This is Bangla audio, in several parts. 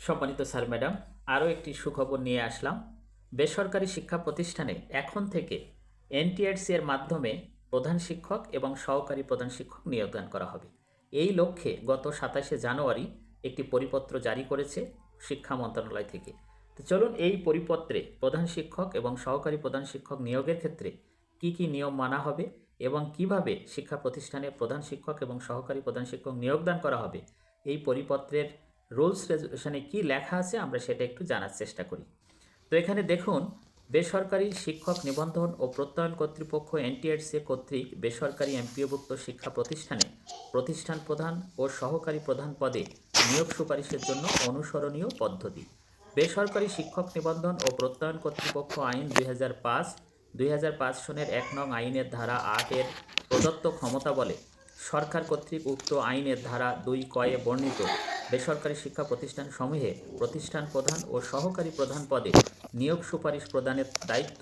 সম্মানিত স্যার ম্যাডাম, আরও একটি সুখবর নিয়ে আসলাম। বেসরকারি শিক্ষা প্রতিষ্ঠানে এখন থেকে এনটিআরসি এর মাধ্যমে প্রধান শিক্ষক এবং সহকারী প্রধান শিক্ষক নিয়োগদান করা হবে। এই লক্ষ্যে গত 27শে জানুয়ারি একটি পরিপত্র জারি করেছে শিক্ষা মন্ত্রণালয় থেকে। তো চলুন এই পরিপত্রে প্রধান শিক্ষক এবং সহকারী প্রধান শিক্ষক নিয়োগের ক্ষেত্রে কি কি নিয়ম মানা হবে এবং কিভাবে শিক্ষা প্রতিষ্ঠানে প্রধান শিক্ষক এবং সহকারী প্রধান শিক্ষক নিয়োগদান করা হবে, এই পরিপত্রের রুলস রেজুলেশনে কি লেখা আছে আমরা সেটা একটু জানার চেষ্টা করি। তো এখানে দেখুন, বেসরকারি শিক্ষক নিবন্ধন ও প্রত্যয়ন কর্তৃপক্ষ এনটিআরসি কর্তৃক বেসরকারি এমপিওভুক্ত শিক্ষা প্রতিষ্ঠানে প্রতিষ্ঠান প্রধান ও সহকারী প্রধান পদে নিয়োগ সুপারিশের জন্য অনুসরণীয় পদ্ধতি। বেসরকারি শিক্ষক নিবন্ধন ও প্রত্যয়ন কর্তৃপক্ষ আইন 2005 সনের 1 নং আইনের ধারা 8 এর প্রদত্ত ক্ষমতা বলে সরকার কর্তৃক উক্ত আইনের ধারা 2 কয়ে বর্ণিত বেসরকারি শিক্ষা প্রতিষ্ঠান সমূহে প্রতিষ্ঠান প্রধান ও সহকারী প্রধান পদে নিয়োগ সুপারিশ প্রদানের দায়িত্ব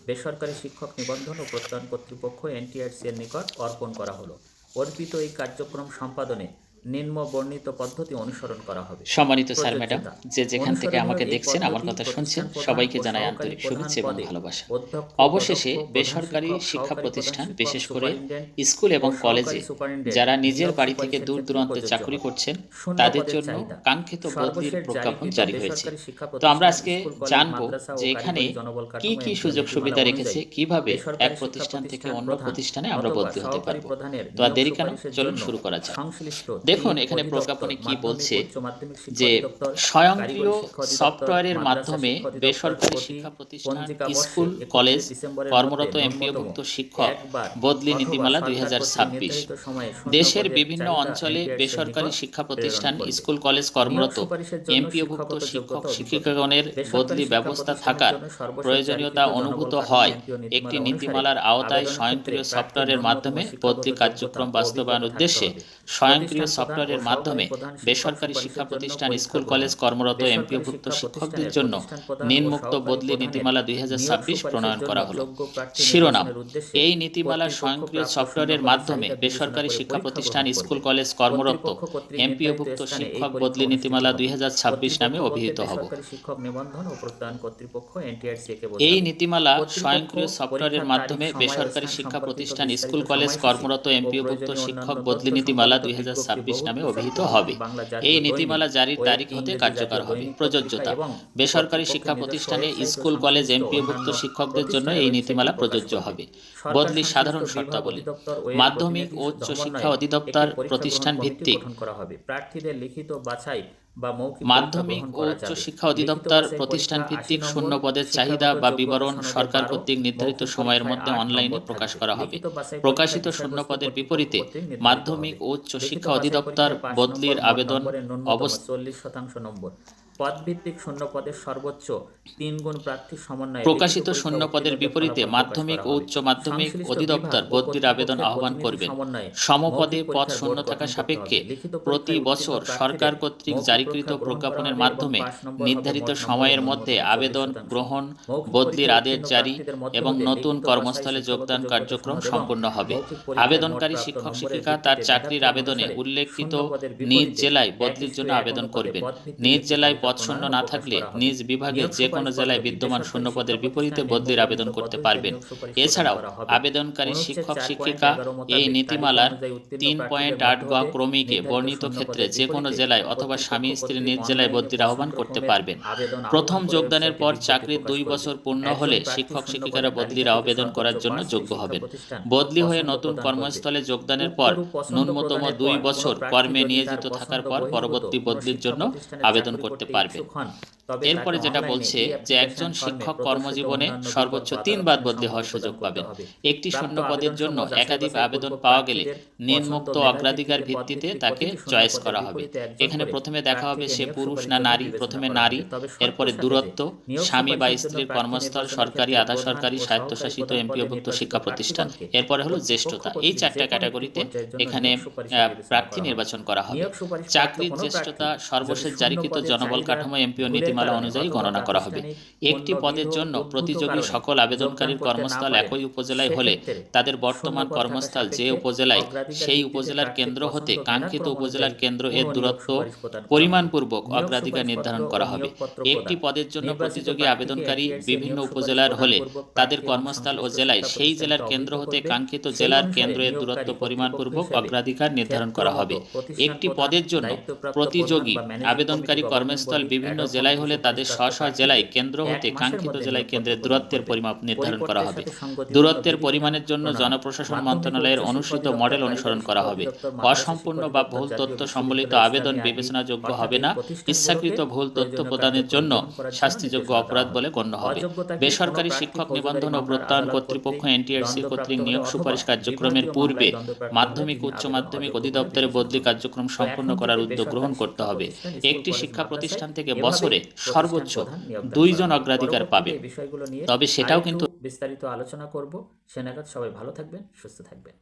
বেসরকারি শিক্ষক নিবন্ধন ও প্রত্যয়ন কর্তৃপক্ষ এনটিআরসি এর নিকট অর্পণ করা হলো। অর্পিত এই কার্যক্রম সম্পাদনে নিম্ন বর্ণিত পদ্ধতি অনুসরণ করা হবে। সম্মানিত স্যার ম্যাডাম, যে যেখান থেকে আমাকে দেখছেন, আমার কথা শুনছেন, সবাইকে জানাই আন্তরিক শুভেচ্ছা এবং ভালোবাসা। অবশেষে বেসরকারি শিক্ষা প্রতিষ্ঠান, বিশেষ করে স্কুল এবং কলেজে যারা নিজের বাড়ি থেকে দূর দূরান্তে চাকরি করছেন তাদের জন্য কাঙ্ক্ষিত বদলির প্রজ্ঞাপন জারি হয়েছে। তো আমরা আজকে জানবো যে এখানে কি কি সুযোগ সুবিধা রেখেছে, কিভাবে এক প্রতিষ্ঠান থেকে অন্য প্রতিষ্ঠানে আমরা বদলি হতে পারবো। তো আর দেরি কেন, চলুন শুরু করা যাক। দেখুন এখানে প্রজ্ঞাপনে কি বলছে যে স্বয়ংক্রিয় সফটওয়্যারের মাধ্যমে বেসরকারি শিক্ষা প্রতিষ্ঠান, স্কুল, কলেজ কর্মরত এমপিওভুক্ত শিক্ষক বদলি নীতিমালা 2026। দেশের বিভিন্ন অঞ্চলে বেসরকারি শিক্ষা প্রতিষ্ঠান, স্কুল, কলেজ কর্মরত এমপিওভুক্ত শিক্ষক শিক্ষিকাগণের বদলি ব্যবস্থা থাকার প্রয়োজনীয়তা অনুভূত হয় একটি নীতিমালার আওতায় স্বয়ংক্রিয় সফটওয়্যারের মাধ্যমে বদলি কার্যক্রম বাস্তবায়ন উদ্দেশ্যে স্বয়ংক্রিয় সফটওয়্যারের মাধ্যমে বেসরকারি শিক্ষা প্রতিষ্ঠান, স্কুল, কলেজ কর্মরত এমপিওভুক্ত শিক্ষকদের জন্য নিম্নোক্ত বদলি নীতিমালা 2026 প্রণয়ন করা হলো। শিরোনাম: এই নীতিমালার স্বয়ংক্রিয় সফটওয়্যারের মাধ্যমে বেসরকারি শিক্ষা প্রতিষ্ঠান, স্কুল, কলেজ কর্মরত এমপিওভুক্ত শিক্ষক বদলি নীতিমালা 2026 নামে অভিহিত হবে। এই নীতিমালা স্বয়ংক্রিয় সফটওয়্যারের মাধ্যমে বেসরকারি শিক্ষা প্রতিষ্ঠান, স্কুল, কলেজ কর্মরত এমপিওভুক্ত শিক্ষক বদলি নীতিমালা 2026 নামে অভিহিত হবে। এই নীতিমালা জারির তারিখ হতে কার্যকর হবে। প্রযোজ্যতা: বেসরকারি শিক্ষা প্রতিষ্ঠানে, স্কুল, কলেজ এমপিওভুক্ত শিক্ষকদের জন্য এই নীতিমালা প্রযোজ্য হবে। বদলির সাধারণ শর্তাবলী: মাধ্যমিক ও উচ্চ শিক্ষা অধিদপ্তর প্রতিষ্ঠান ভিত্তিক প্রার্থীদের লিখিত বাছাই মাধ্যমিক ও উচ্চ শিক্ষা অধিদপ্তর প্রতিষ্ঠান ভিত্তিক শূন্য পদের চাহিদা বা বিবরণ সরকার কর্তৃক নির্ধারিত সময়ের মধ্যে অনলাইনে প্রকাশ করা হবে। প্রকাশিত শূন্য পদের বিপরীতে মাধ্যমিক ও উচ্চ শিক্ষা অধিদপ্তর বদলির আবেদন 40% নম্বর। পদভিত্তিক শূন্য পদের সর্বোচ্চ 3 গুণ প্রার্থী সমন্বয়ে প্রকাশিত শূন্য পদের বিপরীতে মাধ্যমিক ও উচ্চ মাধ্যমিক অধিদপ্তর বদলির আবেদন আহ্বান করবেন। সমপদে পদ শূন্য থাকা সাপেক্ষে প্রতি বছর সরকার কর্তৃক জারিকৃত প্রজ্ঞাপনের মাধ্যমে নির্ধারিত সময়ের মধ্যে আবেদন গ্রহণ, বদলির আদেশ জারি এবং নতুন কর্মস্থলে যোগদান কার্যক্রম সম্পন্ন হবে। আবেদনকারী শিক্ষক শিক্ষিকা তার চাকরির আবেদনে উল্লেখিত নিজ জেলায় বদলির জন্য আবেদন করবেন। নিজ জেলায় পদ শূন্য না থাকলে নিজ বিভাগে যে কোনো জেলায় বিদ্যমান শূন্য পদের বিপরীতে বদলির আবেদন করতে পারবেন। এছাড়াও আবেদনকারী শিক্ষক শিক্ষিকা এই নীতিমালার 3.8 গ ক্রমিকে বর্ণিত ক্ষেত্রে যে কোনো জেলায় অথবা স্বামী স্ত্রী নিজ জেলায় বদলির আহ্বান করতে পারবেন। প্রথম যোগদানের পর চাকরির 2 বছর পূর্ণ হলে শিক্ষক শিক্ষিকারা বদলির আবেদন করার জন্য যোগ্য হবেন। বদলি হয়ে নতুন কর্মস্থলে যোগদানের পর ন্যূনতম 2 বছর কর্মে নিয়োজিত থাকার পর পরবর্তী বদলির জন্য আবেদন করতে পারবেন। এরপরে যেটা বলছে যে একজন শিক্ষক কর্মজীবনে সর্বোচ্চ 3 বার বদলি হওয়ার সুযোগ পাবেন। একটি শূন্য পদের জন্য একাধিক আবেদন পাওয়া গেলে নিম্নোক্ত অগ্রাধিকার ভিত্তিতে তাকে চয়েস করা হবে। এখানে প্রথমে দেখা হবে সে পুরুষ না নারী। প্রথমে নারী, এরপরে দূরত্ব, স্বামী বা স্ত্রীর কর্মস্থল, সরকারি, আধা সরকারি, স্বায়ত্তশাসিত এমপিওভুক্ত শিক্ষা প্রতিষ্ঠান। এরপরে হলো জ্যেষ্ঠতা। এই 4টা ক্যাটাগরিতে এখানে প্রার্থী নির্বাচন করা হবে। চাকরির জ্যেষ্ঠতা সর্বশেষ জারিকৃত জনবল কাঠামো এমপিও নীতি নীতিমালা অনুযায়ী গণনা করা হবে। একটি পদের জন্য প্রতিযোগী সকল আবেদনকারীর কর্মস্থল একই উপজেলায় হলে তাদের বর্তমান কর্মস্থল যে উপজেলায় সেই উপজেলার কেন্দ্র হতে কাঙ্ক্ষিত উপজেলার কেন্দ্র এর দূরত্ব পরিমাণপূর্বক অগ্রাধিকার নির্ধারণ করা হবে। একটি পদের জন্য প্রতিযোগী আবেদনকারী বিভিন্ন উপজেলার হলে তাদের কর্মস্থল ও জেলায় সেই জেলার কেন্দ্র হতে কাঙ্ক্ষিত জেলার কেন্দ্র এর দূরত্ব পরিমাণপূর্বক অগ্রাধিকার নির্ধারণ করা হবে। একটি পদের জন্য প্রতিযোগী আবেদনকারী কর্মস্থল বিভিন্ন জেলায় হলে তাদের স্ব স্ব জেলায় কেন্দ্র হতে কাঙ্ক্ষিত জেলায় কেন্দ্রের দূরত্বের পরিমাপ নির্ধারণ করা হবে। দূরত্বের পরিমাণের জন্য জনপ্রশাসন মন্ত্রণালয়ের অনুসৃত মডেল অনুসরণ করা হবে। অসম্পূর্ণ বা ভুল তথ্য সম্বলিত আবেদন বিবেচনাযোগ্য হবে না। ইচ্ছাকৃত ভুল তথ্য প্রদানের জন্য শাস্তিযোগ্য অপরাধ বলে গণ্য হবে। বেসরকারি শিক্ষক নিবন্ধন ও প্রত্যয়ন কর্তৃপক্ষ এনটিআরসি কর্তৃক নিয়োগ সুপারিশ কার্যক্রমের পূর্বে মাধ্যমিক উচ্চ মাধ্যমিক অধিদপ্তরে বদলি কার্যক্রম সম্পন্ন করার উদ্যোগ গ্রহণ করতে হবে। একটি শিক্ষা প্রতিষ্ঠান থেকে বছরে সর্বোচ্চ 2 জন অগ্রাধিকার পাবে, তবে সেটাও কিন্তু বিস্তারিত আলোচনা করব। সে নাগাদ সবাই ভালো থাকবেন, সুস্থ থাকবেন।